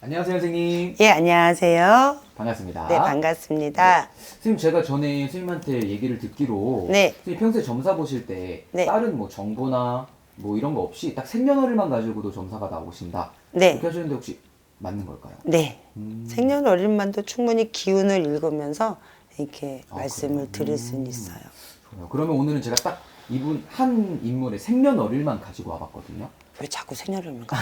안녕하세요, 선생님. 예, 안녕하세요. 반갑습니다. 네, 반갑습니다. 네. 선생님, 제가 전에 선생님한테 얘기를 듣기로 네. 선생님 평소에 점사 보실 때 네. 다른 뭐 정보나 뭐 이런 거 없이 딱 생년월일만 가지고도 점사가 나오신다. 네. 그렇게 하시는데 혹시 맞는 걸까요? 네. 생년월일만도 충분히 기운을 읽으면서 이렇게 아, 말씀을 그래요? 드릴 수는 있어요. 좋아요. 그러면 오늘은 제가 딱 이분 한 인물의 생년월일만 가지고 와봤거든요. 왜 자꾸 생년월일만 가?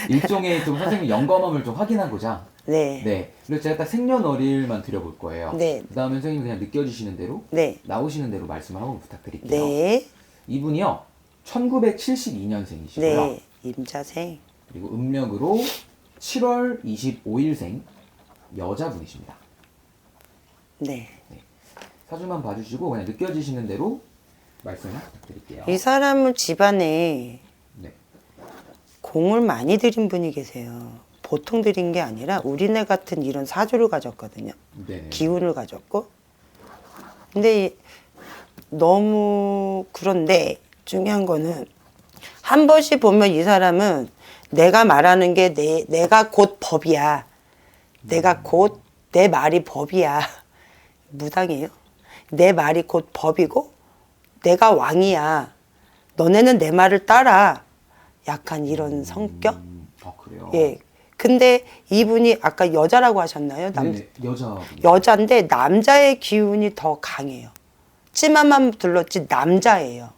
일종의 좀 선생님 연검함을 좀 확인하고자. 네. 네. 그래서 제가 딱 생년월일만 드려볼 거예요. 네. 그 다음에 선생님 그냥 느껴지시는 대로 네. 나오시는 대로 말씀을 한번 부탁드릴게요. 네. 이분이요 1972년생이시고요. 네. 임자생. 그리고 음력으로 7월 25일생 여자분이십니다. 네. 사주만 봐주시고 그냥 느껴지시는 대로 말씀을 부탁드릴게요. 이 사람은 집안에 네. 공을 많이 들인 분이 계세요. 보통 들인 게 아니라 우리네 같은 이런 사주를 가졌거든요. 네네. 기운을 가졌고. 근데 너무 그런데 중요한 거는 한 번씩 보면 이 사람은 내가 말하는 게 내가 곧 법이야. 내가 곧 내 말이 법이야. 무당이에요. 내 말이 곧 법이고 내가 왕이야. 너네는 내 말을 따라. 약간 이런 성격? 아 그래요? 예. 근데 이분이 아까 여자라고 하셨나요? 네네. 여자. 여자인데 남자의 기운이 더 강해요. 찌마만 들렀지 남자예요.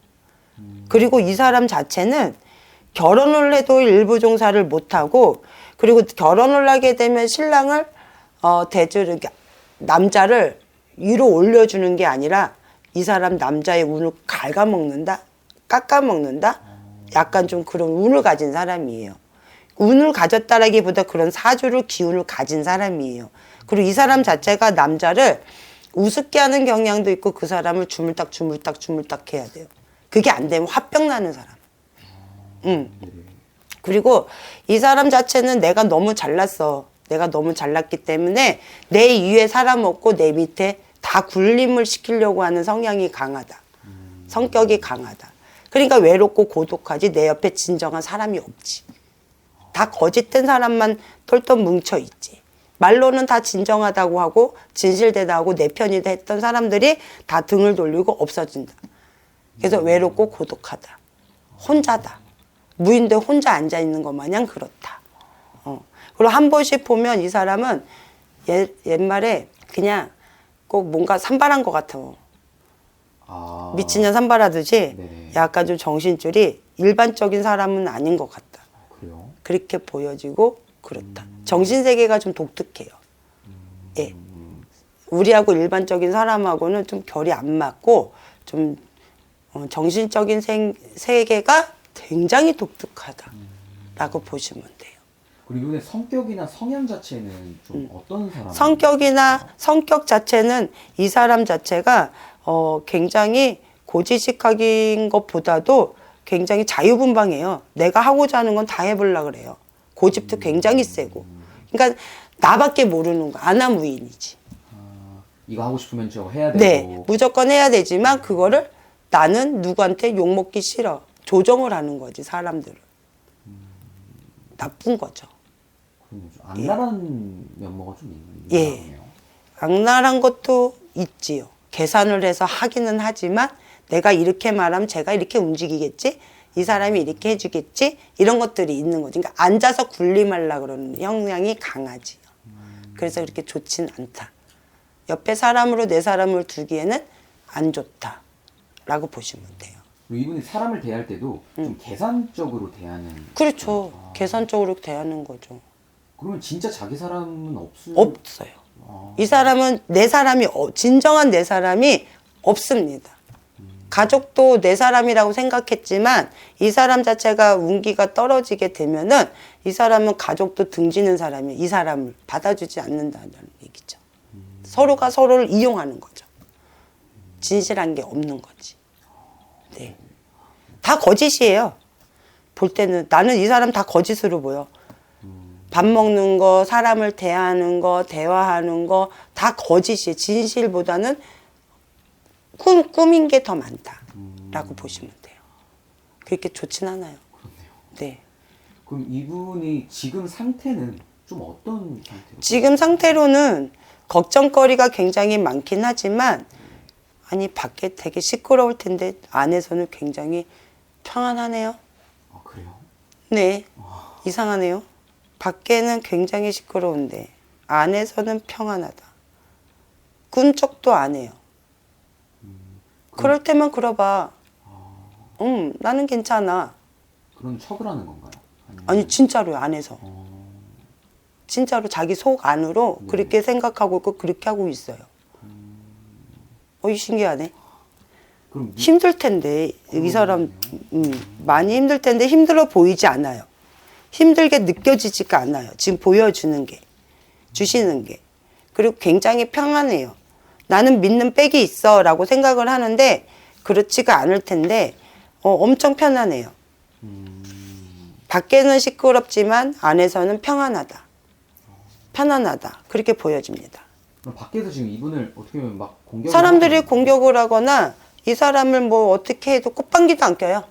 그리고 이 사람 자체는 결혼을 해도 일부 종사를 못하고 그리고 결혼을 하게 되면 신랑을 남자를 위로 올려주는 게 아니라 이 사람 남자의 운을 갉아먹는다? 깎아먹는다? 약간 좀 그런 운을 가진 사람이에요. 운을 가졌다라기보다 그런 사주를 기운을 가진 사람이에요. 그리고 이 사람 자체가 남자를 우습게 하는 경향도 있고 그 사람을 주물딱 해야 돼요. 그게 안 되면 화병 나는 사람. 그리고 이 사람 자체는 내가 너무 잘났어. 내가 너무 잘났기 때문에 내 위에 사람 없고 내 밑에 다 군림을 시키려고 하는 성향이 강하다. 성격이 강하다. 그러니까 외롭고 고독하지 내 옆에 진정한 사람이 없지. 다 거짓된 사람만 털떡 뭉쳐있지. 말로는 다 진정하다고 하고 진실되다 하고 내 편이다 했던 사람들이 다 등을 돌리고 없어진다. 그래서 외롭고 고독하다. 혼자다. 무인데 혼자 앉아있는 것 마냥 그렇다. 그리고 한 번씩 보면 이 사람은 옛말에 그냥 꼭 뭔가 산발한 것 같아. 아. 미친년 산발하듯이 네네. 약간 좀 정신줄이 일반적인 사람은 아닌 것 같다. 그래요? 그렇게 보여지고 그렇다. 정신세계가 좀 독특해요. 예. 우리하고 일반적인 사람하고는 좀 결이 안 맞고 좀 정신적인 세계가 굉장히 독특하다라고 보시면 돼요. 그리고 이분의 성격이나 성향 자체는 좀 어떤 사람? 성격 자체는 이 사람 자체가 굉장히 고지식한 것보다도 굉장히 자유분방해요. 내가 하고자 하는 건 다 해보려고 그래요. 고집도 굉장히 세고. 그러니까 나밖에 모르는 거. 아나무인이지. 아, 이거 하고 싶으면 저거 해야 되고. 네. 무조건 해야 되지만 그거를 나는 누구한테 욕먹기 싫어. 조정을 하는 거지, 사람들을. 나쁜 거죠. 그럼 좀 악랄한 면모가 좀 있는 예. 거네요. 악랄한 것도 있지요. 계산을 해서 하기는 하지만 내가 이렇게 말하면 제가 이렇게 움직이겠지? 이 사람이 이렇게 해주겠지? 이런 것들이 있는 거지. 그러니까 앉아서 군림하려고 그러는 형량이 강하지요. 그래서 그렇게 좋진 않다. 옆에 사람으로 내 사람을 두기에는 안 좋다라고 보시면 돼요. 그리고 이분이 사람을 대할 때도 좀 계산적으로 대하는. 그렇죠. 계산적으로 대하는 거죠. 그러면 진짜 자기 사람은 없어요. 이 사람은 내 사람이 진정한 내 사람이 없습니다. 가족도 내 사람이라고 생각했지만 이 사람 자체가 운기가 떨어지게 되면은 이 사람은 가족도 등지는 사람이 이 사람을 받아주지 않는다는 얘기죠. 서로가 서로를 이용하는 거죠. 진실한 게 없는 거지. 네. 다 거짓이에요. 볼 때는 나는 이 사람 다 거짓으로 보여. 밥 먹는 거, 사람을 대하는 거, 대화하는 거 다 거짓이에요. 진실보다는 꿈인 게 더 많다라고 보시면 돼요. 그렇게 좋진 않아요. 그렇네요. 네. 그럼 이분이 지금 상태는 좀 어떤 상태로? 지금 상태로는 걱정거리가 굉장히 많긴 하지만 아니 밖에 되게 시끄러울 텐데 안에서는 굉장히 평안하네요. 아, 그래요? 네, 이상하네요. 밖에는 굉장히 시끄러운데 안에서는 평안하다. 꿈쩍도 안 해요. 그럴 때만 그러봐. 나는 괜찮아. 그런 척을 하는 건가요? 아니면... 아니 진짜로요, 안에서. 진짜로 자기 속 안으로 네. 그렇게 생각하고 있고 그렇게 하고 있어요. 신기하네. 그럼 힘들 텐데 이 사람 많이 힘들 텐데 힘들어 보이지 않아요. 힘들게 느껴지지가 않아요. 지금 보여주는 게, 주시는 게. 그리고 굉장히 평안해요. 나는 믿는 백이 있어 라고 생각을 하는데 그렇지가 않을 텐데 엄청 편안해요. 밖에는 시끄럽지만 안에서는 평안하다. 편안하다. 그렇게 보여집니다. 그럼 밖에서 지금 이분을 어떻게 보면 막 공격 사람들이 공격을 하거나 이 사람을 뭐 어떻게 해도 꽃방귀도 안 껴요.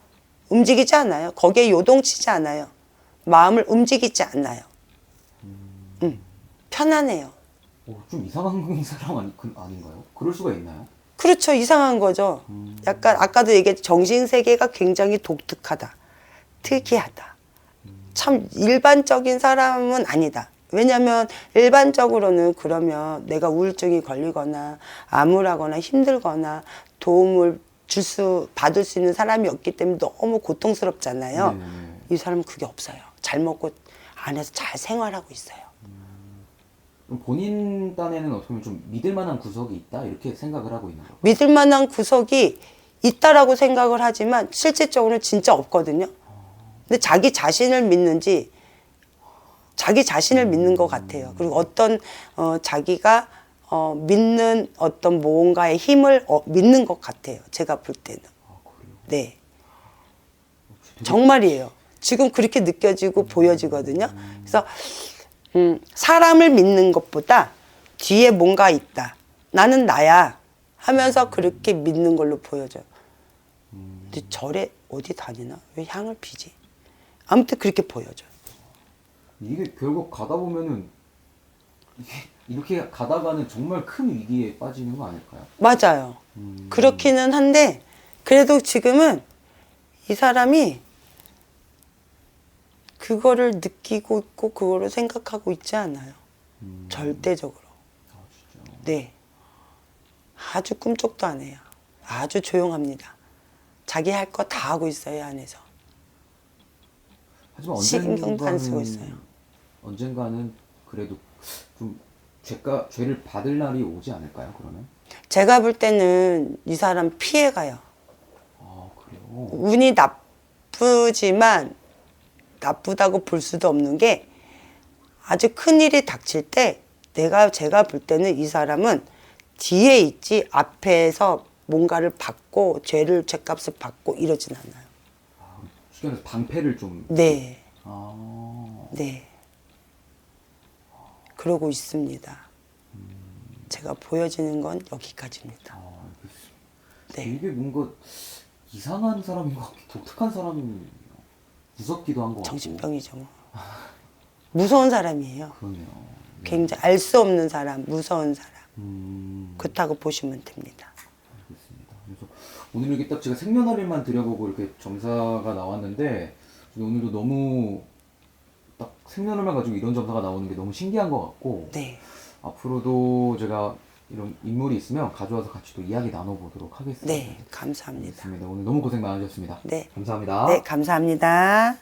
움직이지 않아요. 거기에 요동치지 않아요. 마음을 움직이지 않아요. 편안해요. 좀 이상한 사람 아닌가요? 그럴 수가 있나요? 그렇죠. 이상한 거죠. 약간 아까도 얘기했죠. 정신세계가 굉장히 독특하다. 특이하다. 참 일반적인 사람은 아니다. 왜냐하면 일반적으로는 그러면 내가 우울증이 걸리거나 암울하거나 힘들거나 도움을 받을 수 있는 사람이 없기 때문에 너무 고통스럽잖아요. 네네. 이 사람은 그게 없어요. 잘 먹고 안에서 잘 생활하고 있어요. 그럼 본인 딴에는 어떻게 보면 좀 믿을 만한 구석이 있다 이렇게 생각을 하고 있는 거예요. 믿을 만한 구석이 있다라고 생각을 하지만 실질적으로는 진짜 없거든요. 근데 자기 자신을 믿는지 자기 자신을 믿는 것 같아요. 그리고 어떤 자기가 믿는 어떤 뭔가의 힘을 믿는 것 같아요. 제가 볼 때는. 그래요? 네. 정말이에요. 지금 그렇게 느껴지고 보여지거든요. 그래서 사람을 믿는 것보다 뒤에 뭔가 있다. 나는 나야 하면서 그렇게 믿는 걸로 보여져요. 근데 절에 어디 다니나? 왜 향을 피지? 아무튼 그렇게 보여져요. 이게 결국 가다 보면은 이렇게 가다가는 정말 큰 위기에 빠지는 거 아닐까요? 맞아요. 그렇기는 한데 그래도 지금은 이 사람이 그거를 느끼고 있고 그거를 생각하고 있지 않아요. 절대적으로. 진짜. 네. 아주 꿈쩍도 안 해요. 아주 조용합니다. 자기 할 거 다 하고 있어요, 안에서. 하지만 신경도 안 쓰고 있어요. 언젠가는 그래도 좀 죄를 받을 날이 오지 않을까요? 그러면? 제가 볼 때는 이 사람 피해가요. 아, 그래요? 운이 나쁘지만 나쁘다고 볼 수도 없는 게 아주 큰 일이 닥칠 때 제가 볼 때는 이 사람은 뒤에 있지 앞에서 뭔가를 받고 죄값을 받고 이러진 않아요. 쉽게 말해서 방패를 좀. 네. 아. 네. 그러고 있습니다. 제가 보여지는 건 여기까지입니다. 알겠습니다. 네. 이게 뭔가 이상한 사람인 것 같고 독특한 사람이 무섭기도 한 것 같고. 정신병이죠. 뭐. 무서운 사람이에요. 그러네요. 굉장히 알 수 없는 사람, 무서운 사람. 음. 그렇다고 보시면 됩니다. 알겠습니다. 그래서 오늘 이렇게 딱 제가 생년월일만 드려보고 이렇게 점사가 나왔는데 오늘도 너무 딱 생년월일만 가지고 이런 점사가 나오는 게 너무 신기한 것 같고 네. 앞으로도 제가 이런 인물이 있으면 가져와서 같이 또 이야기 나눠보도록 하겠습니다. 네, 감사합니다. 알겠습니다. 오늘 너무 고생 많으셨습니다. 네. 감사합니다. 네, 감사합니다.